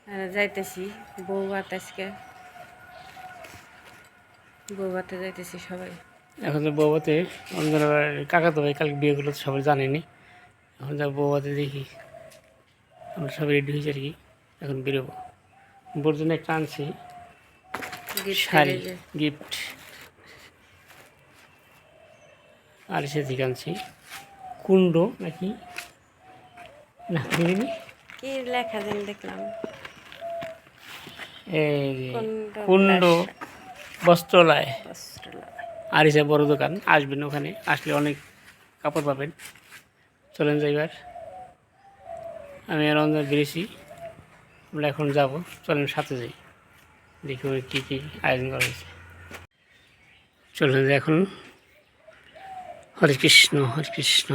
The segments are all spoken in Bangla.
যাইতেছি বউভাত আজকে বউভাতে যাইতেছি সবাই। এখন তো বউভাতে অন্ধকার কাকা তো ভাই কালকে বিয়ে করলো তো সবাই জানেনি। এখন যা বউভাতে দেখি আমরা সবাই রেডি হয়েছি আর কি। এখন বেরোবো। বোর জন্য একটা আনছি শাড়ি গিফট, আর সে থেকে আনছি কুণ্ড নাকি না দেখিনি কি লেখা যেন দেখলাম, এই কুণ্ড বস্ত্রালয় আর এসে বড় দোকান। আসবেন, ওখানে আসলে অনেক কাপড় পাবেন। চলেন যাইবার, আমি আর অন্ধ বেরিয়েছি, আমরা এখন যাব। চলেন সাথে যাই, দেখি ওই কী কী আয়োজন করা হয়েছে। চলেন যে এখন। হরে কৃষ্ণ কৃষ্ণ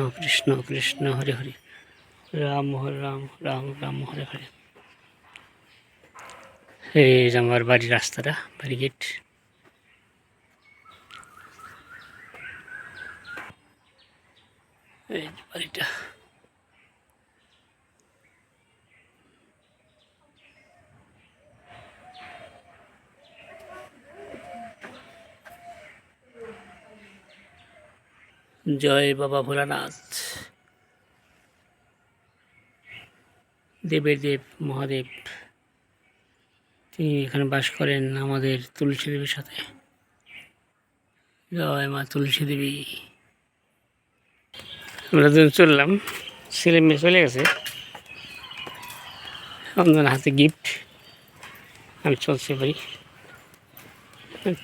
কৃষ্ণ হরে হরে, রাম হরে রাম রাম রাম হরে হরে। এই যে আমার বাড়ির রাস্তাটা, বাড়ি গেট। এই বাড়িটা জয় বাবা ভোলানাথ, দেবের দেব মহাদেব। তিনি এখানে বাস করেন আমাদের তুলসী দেবীর সাথে। জয় মা তুলসী দেবী। আমরা যখন চললাম, ছেলে মেয়ে চলে গেছে, আমাদের হাতে গিফট। আমি চলছি পারি,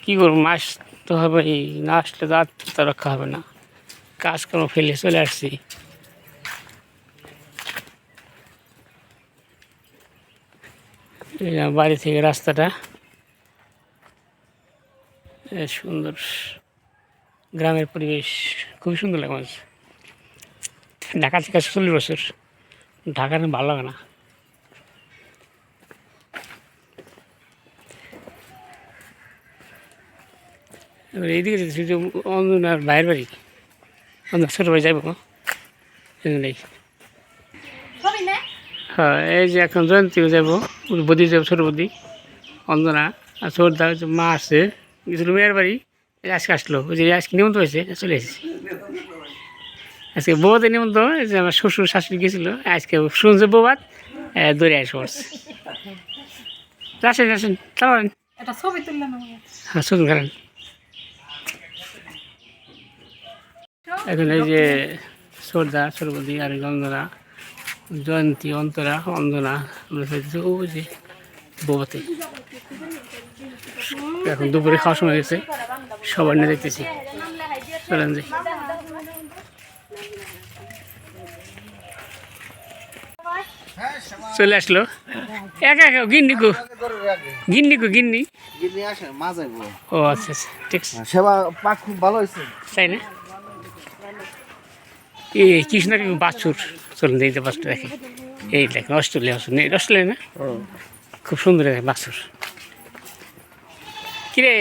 কী করবো, মাস তো হবে, না আসলে তো রক্ষা হবে না। কাজকর্ম ফেলে চলে আসছি। বাড়ি থেকে রাস্তাটা সুন্দর, গ্রামের পরিবেশ খুবই সুন্দর লাগে। মানুষ ঢাকা থেকে 40 বছর, ঢাকা ভালো লাগে না। এবার এইদিকে যেতে অন্ধনার বাইরের বাড়ি, অন্ধ ছোটো ভাই যাইব নেই। হ্যাঁ, এই যে এখন জয়ন্তীও যাবো, বদি যাবো, ছোটো বদি অন্ধনা। আর ছোটদা মা আসছে, গেছিলো মেয়ের বাড়ি, আজকে আসলো। ওই যে আজকে নিমন্ত্রণ হয়েছে, চলে এসেছি। আজকে বৌভাতে নিমন্ত্রণ, যে আমার শ্বশুর শাশুড়ি গেছিলো, আজকে শুনছে বৌভাত, দৌড়ে আসে পড়ছে। আসেন আসেন, চালান। হ্যাঁ, ছবি খেলেন। এখন এই যে ছোটদা, ছোটো বদি আর অন্ধনা, জয়ন্তী, অন্তরা, অন্ধনা, আমরা ও যে বৌভাতে। এখন দুপুরে খাওয়ার সময় গেছে, সবার নিয়ে দেখতেছি। চলেন যে চলে আসলো একা একা। গিন্নিকু গিন্নিকু গিন্নি ও আচ্ছা আচ্ছা, ঠিক আছে। সেবা পাক খুব ভালো হয়েছে, তাই না? এই কৃষ্ণের বাছুর, চলুন দেখতে বাছুর দেখে। এই দেখেন অস্ট্রেলিয়া বাছুর, নেই অস্ট্রেলিয়া না, খুব সুন্দর দেখে বাছুর। কিরে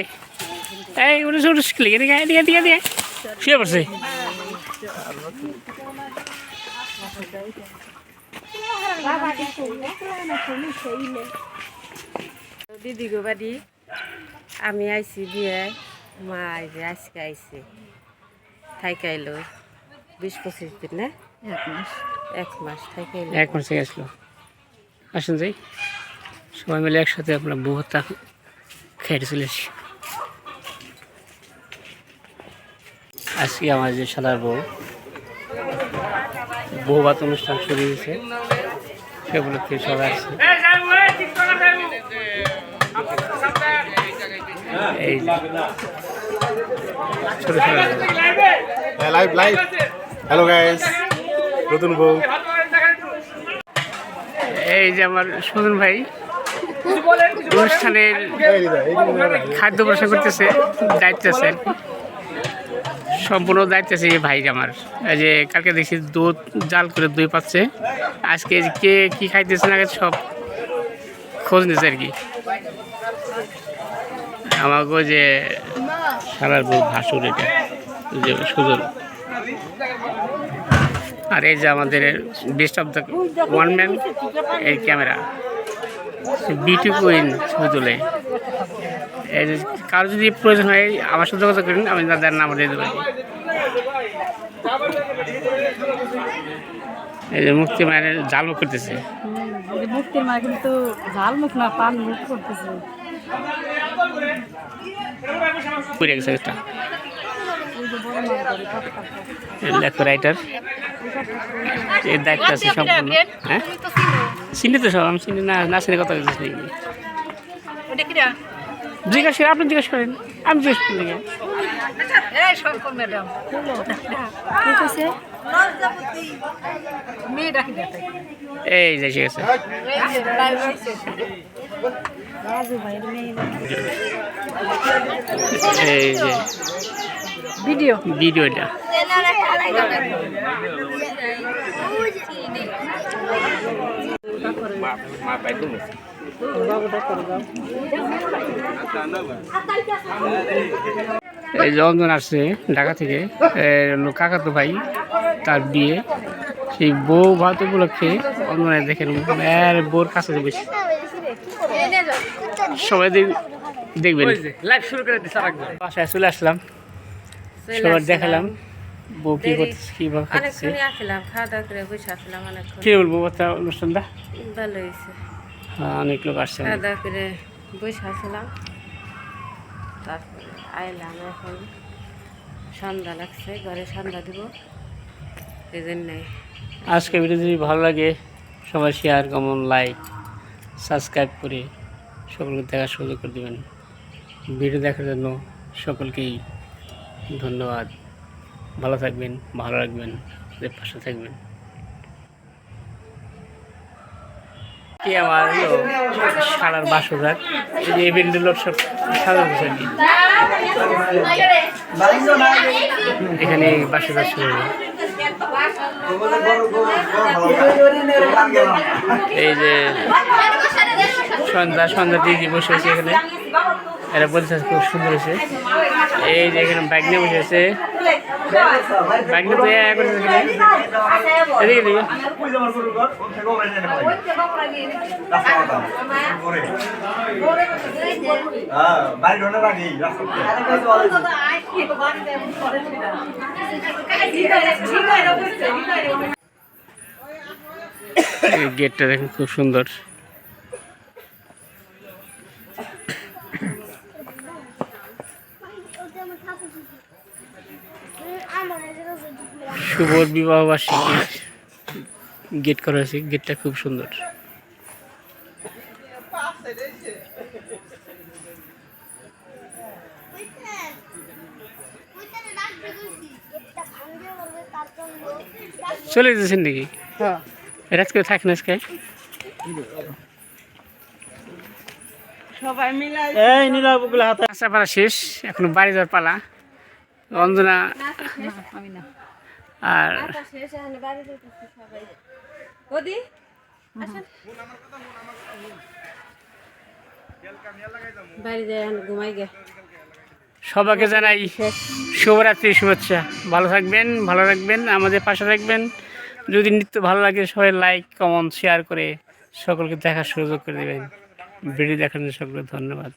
এই উঠে উঠে শিখলে দিয়ে দিয়ে দিয়ে শুয়ে পড়ছে। দিদি গো বাড়ি আমি আইছি বিয়ে, মা যে আজকে আইছে, থাইকাইলো 20-25 দিন না, 1 মাস থাইকাইলো। 1 মাস থেকে আসলো। আসুন যাই, সবাই মিলে একসাথে আপনার বউভাতটা খেয়ে চলেছি। আজকে আমার যে সাদার বউভাত অনুষ্ঠান শুরু হয়েছে, সেগুলো খেয়ে সবাই আসছে। এই ছোট লাইভ লাইভ। হ্যালো গাইস, নতুন বউ। এই যে আমার সুজন ভাই অনুষ্ঠানের খাদ্য পরিবেশন করতেছে, দায়িত্ব আছে, সম্পূর্ণ দায়িত্ব আছে এই ভাই আমার। এই যে কালকে দেখছি দুধ জাল করে দই পাচ্ছে, আজকে কে কি খাইতেছে না সব খোঁজ নিচ্ছে আর কি। আমাকে যে সারার বউ ভাসুর, এটা যে সুজন। আর এই যে আমাদের best of the one man, এই ক্যামেরা বিউটি কুইন ছবি তোলে। এই যে কারো যদি প্রয়োজন হয় আমার সাথে যোগাযোগ করেন, আমি তাদের নাম্বার দিয়ে দেবো। এই যে মুক্তি মায়ের জাল মুখ করতেছে। মুক্তির মা কিন্তু ঝাল মুখ না, পান মুখ করতেছে। পুড়ে গেছে একটা লেখক রাইটার, এর দায়িত্ব আছে সম্পূর্ণ। হ্যাঁ চিনি তো সব, আমি চিনি না, না চিনি কথা বলতেছি নাকি জিজ্ঞাসা করে, আপনি জিজ্ঞেস করেন, আমি জিজ্ঞেস করি নাকি। এই যে এসে গেছে এই যে ভিডিওটা। এই যে অঞ্জন আসছে ঢাকা থেকে, কাকাতো ভাই, তার বিয়ে, সেই বউ ভাত উপলক্ষে অঞ্জনের দেখেন বউর কাছে বেশি সবাই দেখবেন। লাইভ শুরু করে বাসায় চলে আসলাম, সবার দেখালাম বউ কি করতেছে, কিভাবে খাচ্ছে। কি বলবো অনুষ্ঠানটা ভালো হয়েছে, অনেক লোক আসছে। খাওয়া দাওয়া করে বসে আসলাম, তারপরে আইলাম। এখন সন্ধ্যা লাগছে, ঘরে সন্ধ্যা দিব, এই জন্যে। আজকে ভিডিও যদি ভালো লাগে সবাই শেয়ার, কমেন্ট, লাইক, সাবস্ক্রাইব করে সকলকে দেখার সুযোগ করে দেবেন। ভিডিও দেখার জন্য সকলকেই ধন্যবাদ। ভালো থাকবেন, ভালো রাখবেন, পাশে থাকবেন। কি আমার হলো সারার বাসঘাট, এই যে ইভেন্টের লোক সব সাজানো আর কি। এখানে বাসঘাট শুরু হলো। এই যে সন্ধ্যা দিদি বসে আছে এখানে, এরা বলছে খুব সুন্দর হয়েছে। এই যে এখানে বাইক নিয়ে বসে আছে, বাইক নিয়ে তো এদিকে দিকে গেটটা দেখুন খুব সুন্দর। শুভ বিবাহ বার্ষিকী গেট করা হয়েছে, গেটটা খুব সুন্দর। চলে যেতেছেন নাকি? রাত করে থাকেন আজকে? সবাই মিলে আচ্ছা পালা শেষ, এখন বাড়ি যাওয়ার পালা। অঞ্জনা আর সবাইকে জানাই শুভরাত্রি শুভেচ্ছা। ভালো থাকবেন, ভালো রাখবেন, আমাদের পাশে থাকবেন। যদি নিত্য ভালো লাগে সবাই লাইক, কমেন্ট, শেয়ার করে সকলকে দেখার সুযোগ করে দেবেন। ভিডিও দেখার জন্য সকলকে ধন্যবাদ।